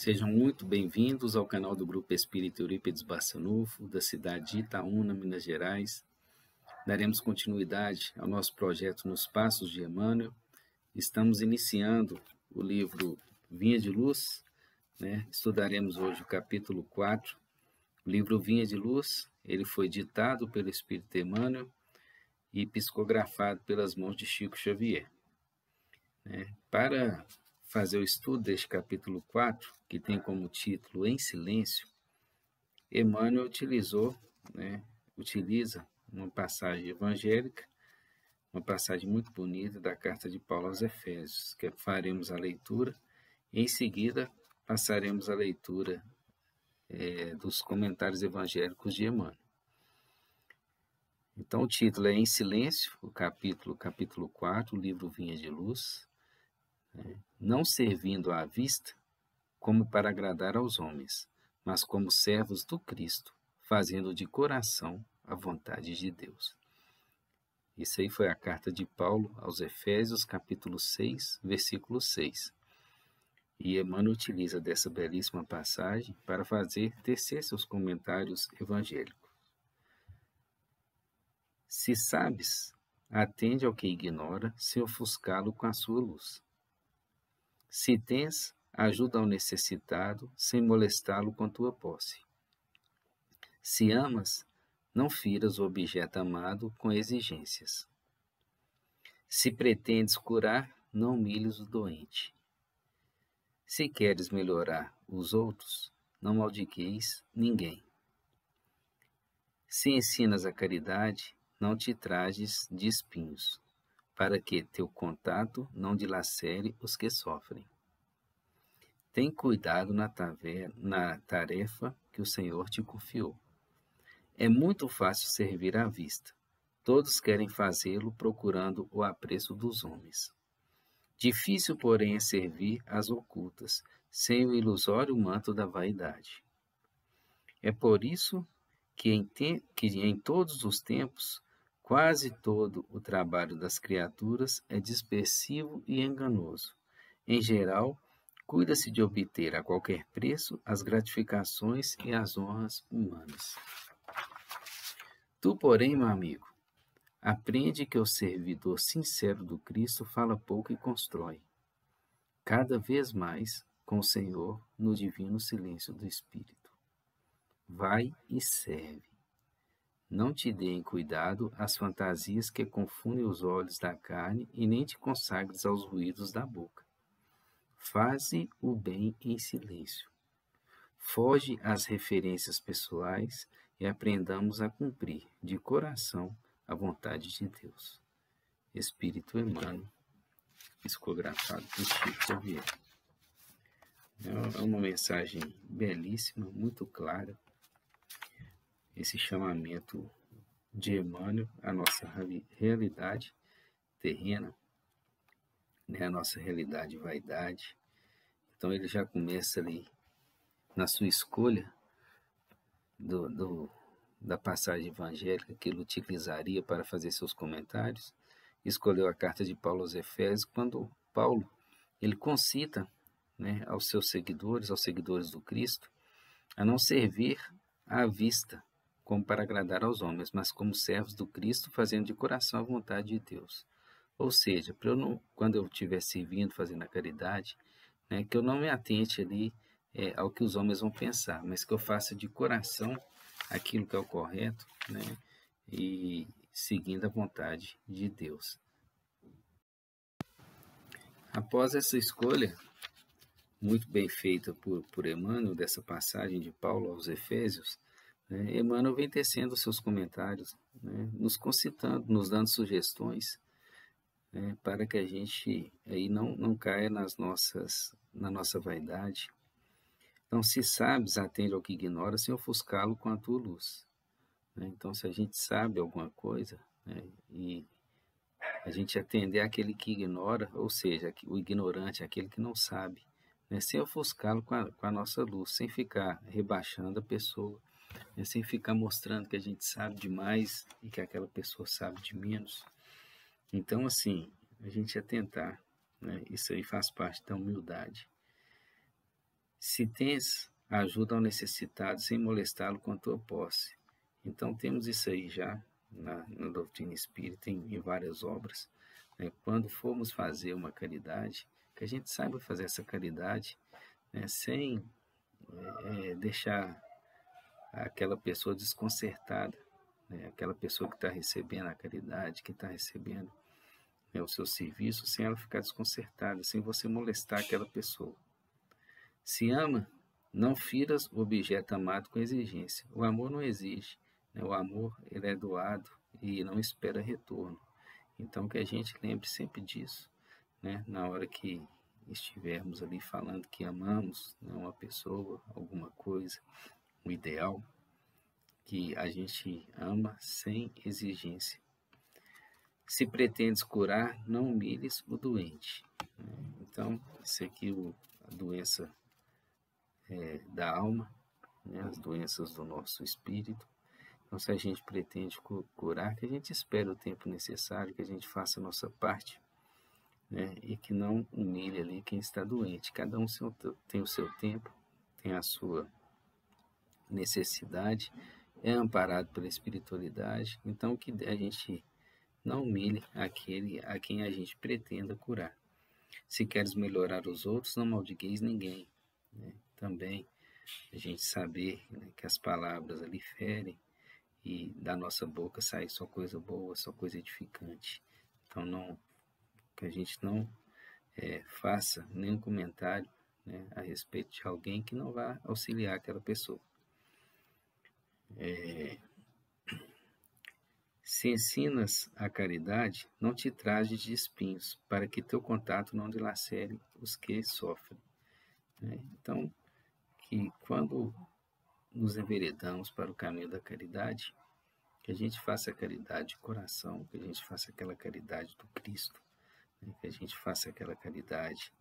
Sejam muito bem-vindos ao canal do Grupo Espírita Eurípides Barçanufo, da cidade de Itaúna, Minas Gerais. Daremos continuidade ao nosso projeto Nos Passos de Emmanuel. Estamos iniciando o livro Vinha de Luz, Estudaremos hoje o capítulo 4. O livro Vinha de Luz, ele foi ditado pelo Espírito Emmanuel e psicografado pelas mãos de Chico Xavier. Para fazer o estudo deste capítulo 4, que tem como título Em Silêncio, Emmanuel utiliza uma passagem evangélica, uma passagem muito bonita da carta de Paulo aos Efésios, que faremos a leitura, e em seguida passaremos a leitura dos comentários evangélicos de Emmanuel. Então o título é Em Silêncio, o capítulo 4, o livro Vinha de Luz, não servindo à vista como para agradar aos homens, mas como servos do Cristo, fazendo de coração a vontade de Deus. Isso aí foi a carta de Paulo aos Efésios, capítulo 6, versículo 6. E Emmanuel utiliza dessa belíssima passagem para tecer seus comentários evangélicos. Se sabes, atende ao que ignora, sem ofuscá-lo com a sua luz. Se tens, ajuda ao necessitado, sem molestá-lo com tua posse. Se amas, não firas o objeto amado com exigências. Se pretendes curar, não humilhes o doente. Se queres melhorar os outros, não maldiqueis ninguém. Se ensinas a caridade, não te trajes de espinhos, para que teu contato não dilacere os que sofrem. Tem cuidado na tarefa que o Senhor te confiou. É muito fácil servir à vista. Todos querem fazê-lo procurando o apreço dos homens. Difícil, porém, é servir às ocultas, sem o ilusório manto da vaidade. É por isso que em todos os tempos, quase todo o trabalho das criaturas é dispersivo e enganoso. Em geral, cuida-se de obter a qualquer preço as gratificações e as honras humanas. Tu, porém, meu amigo, aprende que o servidor sincero do Cristo fala pouco e constrói, cada vez mais com o Senhor no divino silêncio do Espírito. Vai e serve. Não te deem cuidado às fantasias que confundem os olhos da carne e nem te consagres aos ruídos da boca. Faze o bem em silêncio. Foge às referências pessoais e aprendamos a cumprir de coração a vontade de Deus. Espírito Emmanuel, psicografado por Chico Xavier. É uma mensagem belíssima, muito clara. Esse chamamento de Emmanuel à nossa realidade terrena, a nossa realidade vaidade. Então ele já começa ali na sua escolha da passagem evangélica que ele utilizaria para fazer seus comentários. Escolheu a carta de Paulo aos Efésios, quando Paulo ele concita aos seus seguidores, aos seguidores do Cristo, a não servir à vista como para agradar aos homens, mas como servos do Cristo, fazendo de coração a vontade de Deus. Ou seja, quando eu estiver servindo, fazendo a caridade, que eu não me atente ali ao que os homens vão pensar, mas que eu faça de coração aquilo que é o correto, e seguindo a vontade de Deus. Após essa escolha, muito bem feita por Emmanuel, dessa passagem de Paulo aos Efésios, Emmanuel vem tecendo seus comentários, nos concitando, nos dando sugestões, para que a gente aí não caia na nossa vaidade. Então, se sabes, atende ao que ignora, sem ofuscá-lo com a tua luz. Então, se a gente sabe alguma coisa, e a gente atender àquele que ignora, ou seja, o ignorante, aquele que não sabe, sem ofuscá-lo com a nossa luz, sem ficar rebaixando a pessoa, sem ficar mostrando que a gente sabe demais e que aquela pessoa sabe de menos. Então, assim, a gente atentar, isso aí faz parte da humildade. Se tens, ajuda ao necessitado sem molestá-lo com a tua posse. Então temos isso aí já na doutrina espírita, em várias obras. Né? Quando formos fazer uma caridade, que a gente saiba fazer essa caridade, né, sem deixar aquela pessoa desconcertada, né, aquela pessoa que está recebendo a caridade, que está recebendo, né, o seu serviço, sem ela ficar desconcertada, sem você molestar aquela pessoa. Se ama, não firas o objeto amado com exigência. O amor não exige, né? O amor ele é doado e não espera retorno. Então que a gente lembre sempre disso, né? Na hora que estivermos ali falando que amamos, né, uma pessoa, alguma coisa, um ideal, que a gente ama sem exigência. Se pretendes curar, não humilhes o doente. Então, isso aqui a doença da alma, né, as doenças do nosso espírito. Então, se a gente pretende curar, que a gente espere o tempo necessário, que a gente faça a nossa parte, né, e que não humilhe ali quem está doente. Cada um tem o seu tempo, tem a sua necessidade, é amparado pela espiritualidade, então que a gente não humilhe aquele a quem a gente pretenda curar. Se queres melhorar os outros, não maldigueis ninguém. Né? Também a gente saber, né, que as palavras ali ferem e da nossa boca sai só coisa boa, só coisa edificante. Então que a gente não faça nenhum comentário, né, a respeito de alguém que não vá auxiliar aquela pessoa. Se ensinas a caridade, não te trajes de espinhos, para que teu contato não dilacere os que sofrem. Né? Então, que quando nos enveredamos para o caminho da caridade, que a gente faça a caridade de coração, que a gente faça aquela caridade do Cristo, né? Que a gente faça aquela caridade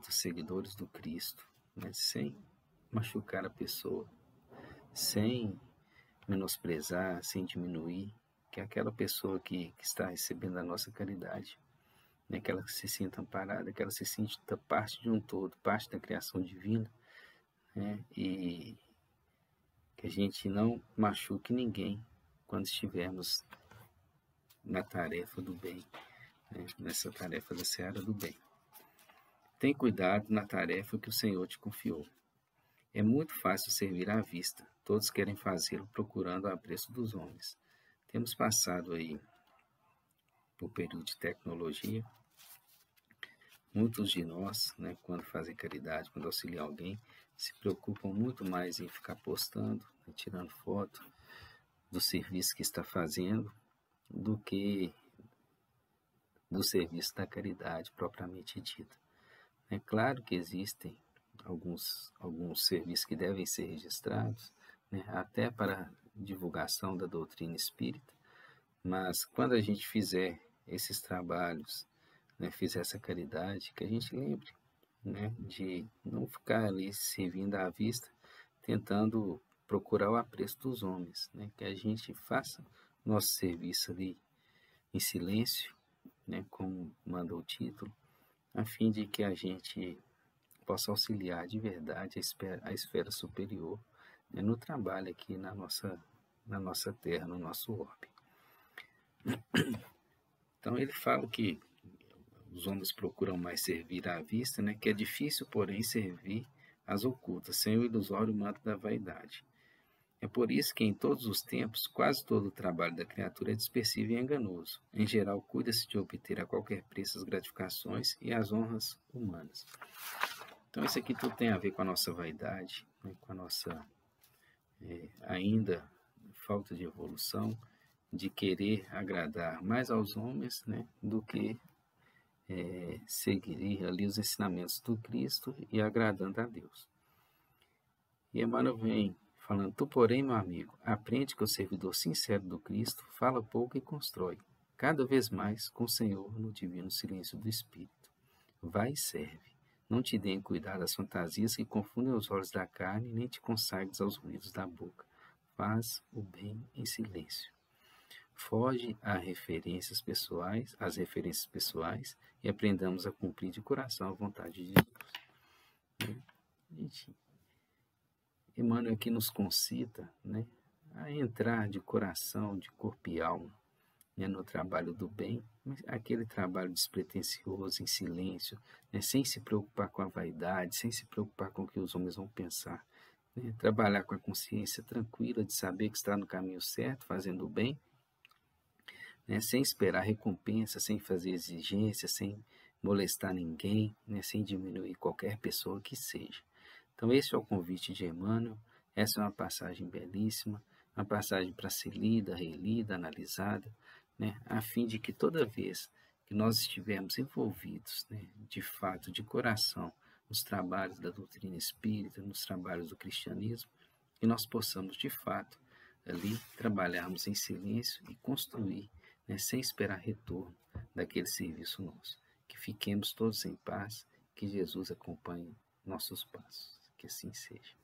dos seguidores do Cristo, né? Sem machucar a pessoa, sem menosprezar, sem diminuir, que aquela pessoa que está recebendo a nossa caridade, né? Que ela se sinta amparada, que ela se sinta parte de um todo, parte da criação divina, né? E que a gente não machuque ninguém quando estivermos na tarefa do bem, né? Nessa tarefa da seara do bem. Tem cuidado na tarefa que o Senhor te confiou. É muito fácil servir à vista, todos querem fazê-lo procurando o apreço dos homens. Temos passado aí por período de tecnologia. Muitos de nós, né, quando fazem caridade, quando auxiliam alguém, se preocupam muito mais em ficar postando, né, tirando foto do serviço que está fazendo, do que do serviço da caridade propriamente dita. É claro que existem alguns serviços que devem ser registrados, né, até para divulgação da doutrina espírita, mas quando a gente fizer esses trabalhos, né, fizer essa caridade, que a gente lembre, né, de não ficar ali servindo à vista, tentando procurar o apreço dos homens, né, que a gente faça nosso serviço ali em silêncio, né, como manda o título, a fim de que a gente possa auxiliar de verdade a esfera superior, né, no trabalho aqui na nossa terra, no nosso orbe. Então ele fala que os homens procuram mais servir à vista, né, que é difícil, porém, servir às ocultas, sem o ilusório manto da vaidade. É por isso que em todos os tempos, quase todo o trabalho da criatura é dispersivo e enganoso. Em geral, cuida-se de obter a qualquer preço as gratificações e as honras humanas. Então isso aqui tudo tem a ver com a nossa vaidade, né, com a nossa ainda falta de evolução, de querer agradar mais aos homens, né, do que seguir ali os ensinamentos do Cristo e agradando a Deus. E Emmanuel vem falando: tu, porém, meu amigo, aprende que o servidor sincero do Cristo fala pouco e constrói, cada vez mais com o Senhor no divino silêncio do Espírito. Vai e serve. Não te deem cuidado às fantasias que confundem os olhos da carne, nem te consagres aos ruídos da boca. Faz o bem em silêncio. Foge às referências pessoais e aprendamos a cumprir de coração a vontade de Deus. Emmanuel aqui nos concita, né, a entrar de coração, de corpo e alma, né, no trabalho do bem, aquele trabalho despretensioso, em silêncio, né, sem se preocupar com a vaidade, sem se preocupar com o que os homens vão pensar, né, trabalhar com a consciência tranquila de saber que está no caminho certo, fazendo o bem, né, sem esperar recompensa, sem fazer exigência, sem molestar ninguém, né, sem diminuir qualquer pessoa que seja. Então esse é o convite de Emmanuel, essa é uma passagem belíssima, uma passagem para ser lida, relida, analisada, né, a fim de que toda vez que nós estivermos envolvidos, né, de fato, de coração, nos trabalhos da doutrina espírita, nos trabalhos do cristianismo, que nós possamos, de fato, ali trabalharmos em silêncio e construir, né, sem esperar retorno daquele serviço nosso. Que fiquemos todos em paz, que Jesus acompanhe nossos passos. Que assim seja.